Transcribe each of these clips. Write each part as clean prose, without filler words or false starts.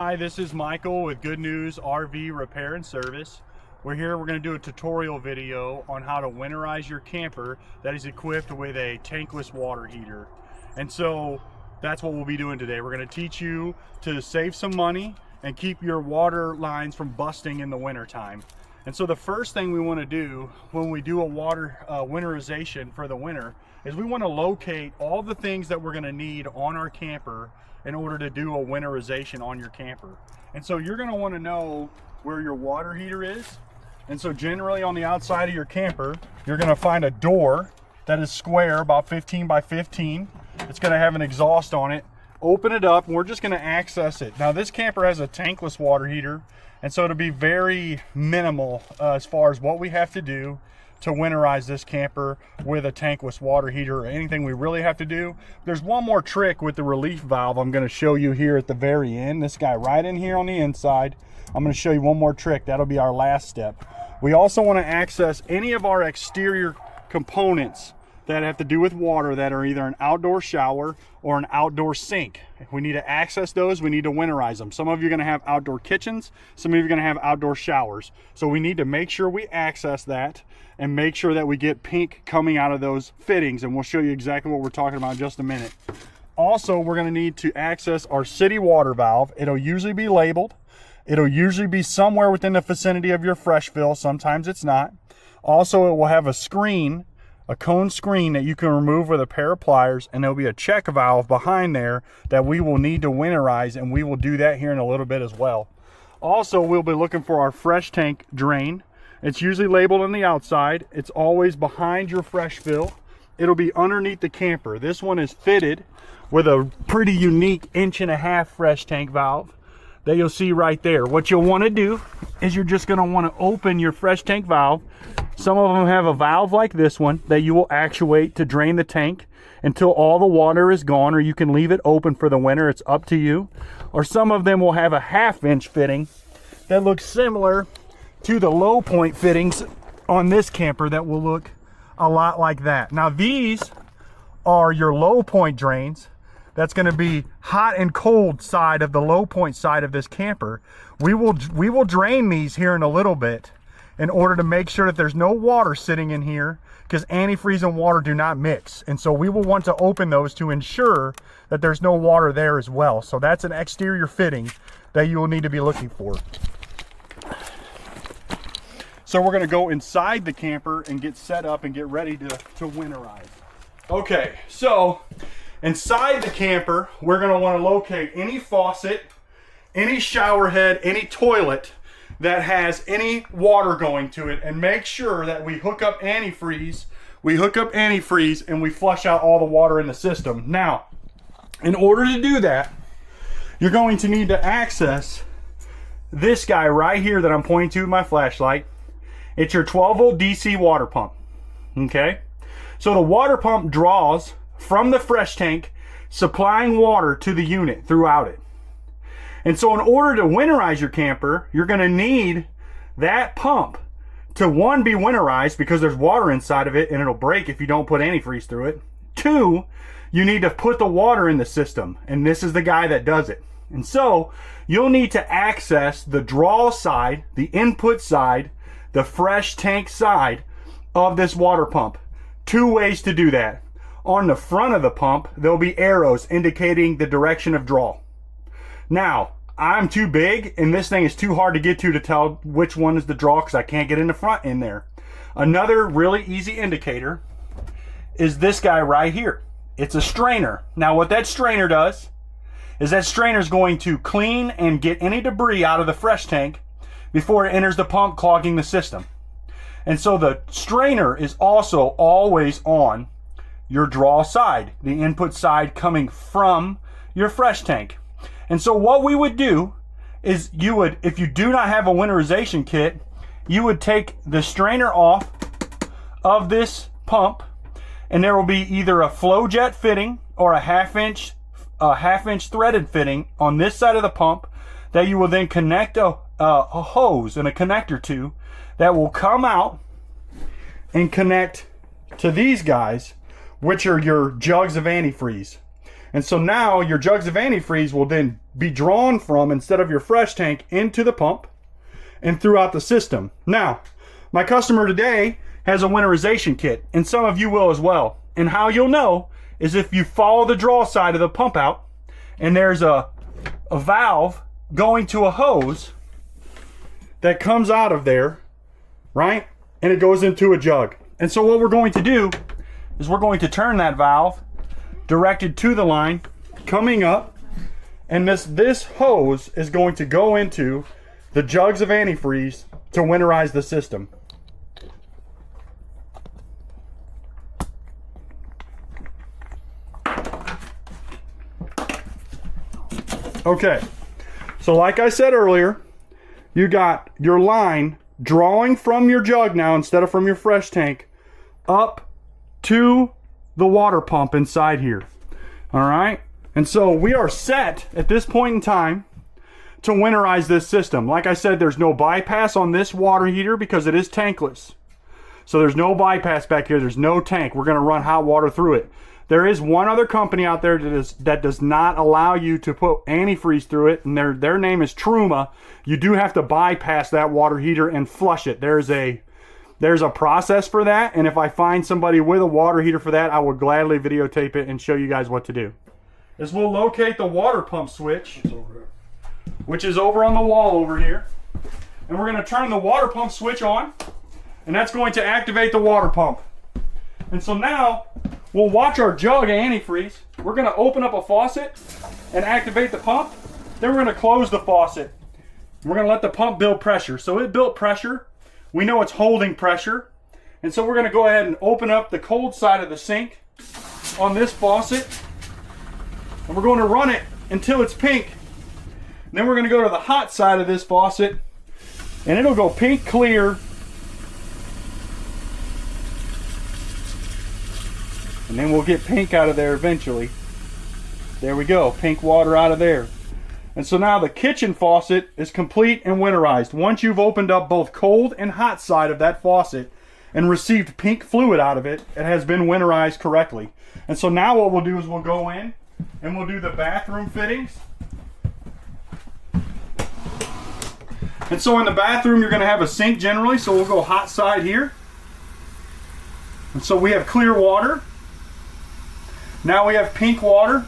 Hi, this is Michael with Good News RV Repair and Service. We're going to do a tutorial video on how to winterize your camper that is equipped with a tankless water heater. And so that's what we'll be doing today. We're going to teach you to save some money and keep your water lines from busting in the winter time. And so the first thing we want to do when we do a water winterization for the winter is we want to locate all the things that we're going to need on our camper in order to do a winterization on your camper. And so you're going to want to know where your water heater is. And so generally on the outside of your camper, you're going to find a door that is square, about 15 by 15. It's going to have an exhaust on it. Open it up and we're just going to access it. Now this camper has a tankless water heater, and so it'll be very minimal as far as what we have to do to winterize this camper with a tankless water heater or anything we really have to do. There's one more trick with the relief valve I'm going to show you here at the very end. This guy right in here on the inside. I'm going to show you one more trick. That'll be our last step. We also want to access any of our exterior components that have to do with water that are either an outdoor shower or an outdoor sink. We need to access those. We need to winterize them. Some of you are going to have outdoor kitchens. Some of you are going to have outdoor showers. So we need to make sure we access that and make sure that we get pink coming out of those fittings. And we'll show you exactly what we're talking about in just a minute. Also, we're going to need to access our city water valve. It'll usually be labeled. It'll usually be somewhere within the vicinity of your fresh fill. Sometimes it's not. Also, it will have a screen, a cone screen that you can remove with a pair of pliers, and there'll be a check valve behind there that we will need to winterize, and we will do that here in a little bit as well. Also, we'll be looking for our fresh tank drain. It's usually labeled on the outside. It's always behind your fresh fill. It'll be underneath the camper. This one is fitted with a pretty unique 1.5-inch fresh tank valve that you'll see right there. What you'll want to do is you're just going to want to open your fresh tank valve. Some of them have a valve like this one that you will actuate to drain the tank until all the water is gone, or you can leave it open for the winter. It's up to you. Or some of them will have a 1/2-inch fitting that looks similar to the low point fittings on this camper that will look a lot like that. Now these are your low point drains. That's going to be hot and cold side of the low point side of this camper. We will drain these here in a little bit in order to make sure that there's no water sitting in here, because antifreeze and water do not mix. And so we will want to open those to ensure that there's no water there as well. So that's an exterior fitting that you will need to be looking for. So we're going to go inside the camper and get set up and get ready to winterize. Okay, so inside the camper, we're going to want to locate any faucet, any shower head, any toilet that has any water going to it, and make sure that we hook up antifreeze. We hook up antifreeze and we flush out all the water in the system. Now, in order to do that, you're going to need to access this guy right here that I'm pointing to with my flashlight. It's your 12-volt DC water pump. Okay? So the water pump draws from the fresh tank, supplying water to the unit throughout it. And so in order to winterize your camper, you're going to need that pump to, one, be winterized because there's water inside of it and it'll break if you don't put antifreeze through it. Two, you need to put the water in the system, and this is the guy that does it. And so you'll need to access the draw side, the input side, the fresh tank side of this water pump. Two ways to do that. On the front of the pump, there'll be arrows indicating the direction of draw. Now, I'm too big and this thing is too hard to get to tell which one is the draw because I can't get in the front in there. Another really easy indicator is this guy right here. It's a strainer. Now what that strainer does is that strainer is going to clean and get any debris out of the fresh tank before it enters the pump, clogging the system. And so the strainer is also always on your draw side, the input side coming from your fresh tank. And so what we would do is you would, if you do not have a winterization kit, you would take the strainer off of this pump, and there will be either a flow jet fitting or a half-inch threaded fitting on this side of the pump that you will then connect a hose and a connector to that will come out and connect to these guys, which are your jugs of antifreeze. And so now your jugs of antifreeze will then be drawn from, instead of your fresh tank, into the pump and throughout the system. Now, my customer today has a winterization kit, and some of you will as well. And how you'll know is if you follow the draw side of the pump out, and there's a valve going to a hose that comes out of there, right? And it goes into a jug. And so what we're going to do is we're going to turn that valve directed to the line, coming up, and this hose is going to go into the jugs of antifreeze to winterize the system. Okay, so like I said earlier, you got your line drawing from your jug now instead of from your fresh tank up to the water pump inside here. All right, and so we are set at this point in time to winterize this system. Like I said, there's no bypass on this water heater because it is tankless. So there's no bypass back here. There's no tank. We're going to run hot water through it. There is one other company out there that does not allow you to put antifreeze through it, and their name is Truma. You do have to bypass that water heater and flush it. There's a process for that, and if I find somebody with a water heater for that, I will gladly videotape it and show you guys what to do. Is we'll locate the water pump switch, which is over on the wall over here, and we're going to turn the water pump switch on, and that's going to activate the water pump. And so now we'll watch our jug of antifreeze. We're going to open up a faucet and activate the pump. Then we're going to close the faucet. We're going to let the pump build pressure. So it built pressure. We know it's holding pressure. And so we're going to go ahead and open up the cold side of the sink on this faucet. And we're going to run it until it's pink. And then we're going to go to the hot side of this faucet, and it'll go pink clear. And then we'll get pink out of there eventually. There we go, pink water out of there. And so now the kitchen faucet is complete and winterized. Once you've opened up both cold and hot side of that faucet and received pink fluid out of it, it has been winterized correctly. And so now what we'll do is we'll go in and we'll do the bathroom fittings. And so in the bathroom you're going to have a sink generally, so we'll go hot side here. And so we have clear water. Now we have pink water.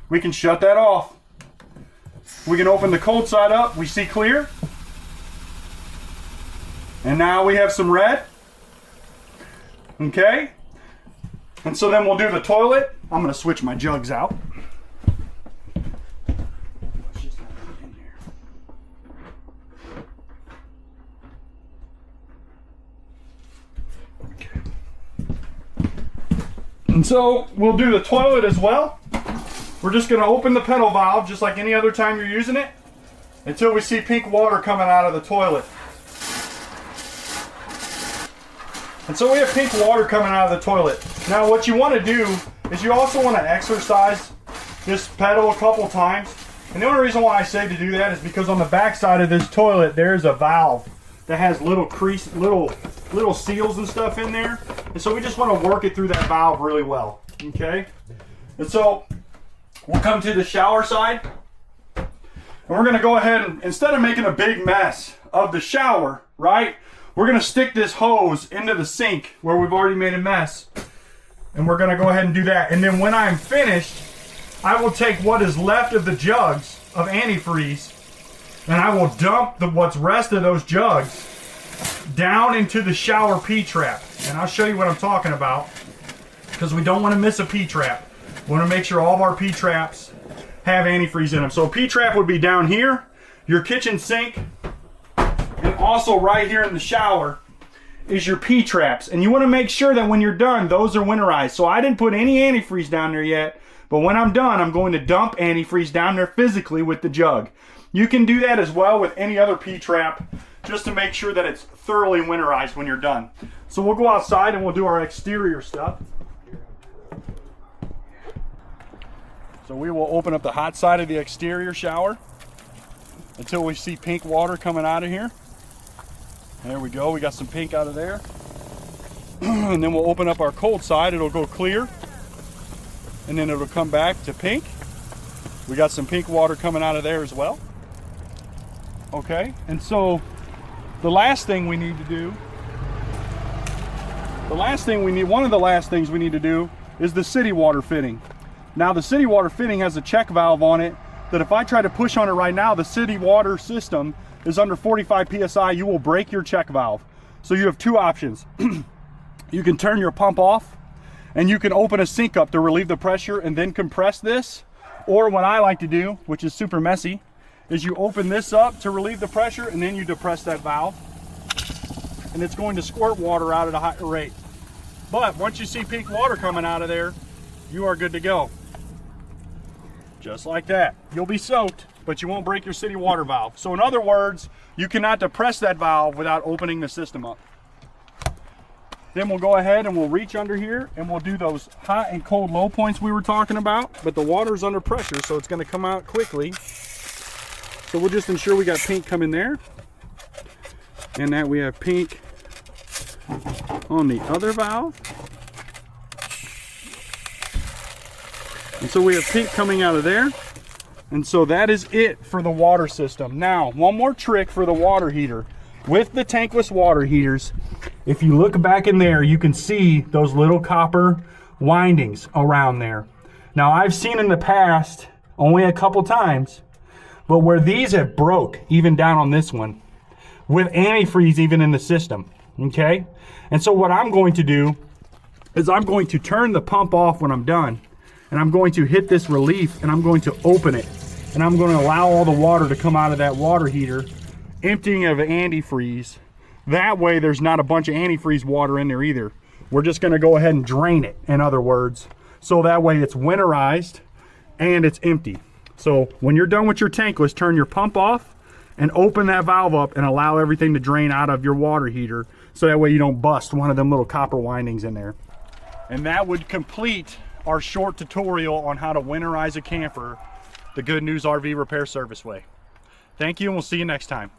We can shut that off. We can open the cold side up. We see clear. And now we have some red. Okay. And so then we'll do the toilet. I'm going to switch my jugs out. And so we'll do the toilet as well. We're just going to open the pedal valve just like any other time you're using it until we see pink water coming out of the toilet. And so we have pink water coming out of the toilet. Now what you want to do is you also want to exercise this pedal a couple times. And the only reason why I say to do that is because on the back side of this toilet there's a valve that has little seals and stuff in there. And so we just want to work it through that valve really well. Okay? And so we'll come to the shower side. And we're going to go ahead and, instead of making a big mess of the shower, right? We're going to stick this hose into the sink where we've already made a mess. And we're going to go ahead and do that. And then when I'm finished, I will take what is left of the jugs of antifreeze and I will dump what's rest of those jugs down into the shower P-trap. And I'll show you what I'm talking about, because we don't want to miss a P-trap. We want to make sure all of our P-traps have antifreeze in them. So a P-trap would be down here, your kitchen sink, and also right here in the shower is your P-traps. And you want to make sure that when you're done, those are winterized. So I didn't put any antifreeze down there yet, but when I'm done, I'm going to dump antifreeze down there physically with the jug. You can do that as well with any other P-trap, just to make sure that it's thoroughly winterized when you're done. So we'll go outside and we'll do our exterior stuff. So we will open up the hot side of the exterior shower until we see pink water coming out of here. There we go, we got some pink out of there. And then we'll open up our cold side, it'll go clear. and then it'll come back to pink. We got some pink water coming out of there as well. Okay, and so the last thing we need to do, one of the last things we need to do is the city water fitting. Now the city water fitting has a check valve on it that if I try to push on it right now, the city water system is under 45 PSI, you will break your check valve. So you have two options. You can turn your pump off and you can open a sink up to relieve the pressure and then compress this. Or what I like to do, which is super messy, is you open this up to relieve the pressure and then you depress that valve. And it's going to squirt water out at a higher rate. But once you see pink water coming out of there, you are good to go. Just like that. You'll be soaked, but you won't break your city water valve. So in other words, you cannot depress that valve without opening the system up. Then we'll go ahead and we'll reach under here and we'll do those hot and cold low points we were talking about, but the water's under pressure, so it's gonna come out quickly. So we'll just ensure we got pink coming there and that we have pink on the other valve. And so we have pink coming out of there. And so that is it for the water system. Now, one more trick for the water heater. With the tankless water heaters, if you look back in there, you can see those little copper windings around there. Now, I've seen in the past, only a couple times, but where these have broke, even down on this one, with antifreeze even in the system, okay? And so what I'm going to do is I'm going to turn the pump off when I'm done, and I'm going to hit this relief, and I'm going to open it, and I'm going to allow all the water to come out of that water heater, emptying of antifreeze. That way there's not a bunch of antifreeze water in there either. We're just going to go ahead and drain it, in other words, so that way it's winterized and it's empty. So when you're done with your tankless, turn your pump off and open that valve up and allow everything to drain out of your water heater, so that way you don't bust one of them little copper windings in there. And that would complete our short tutorial on how to winterize a camper the Good News RV Repair Service way. Thank you, and we'll see you next time.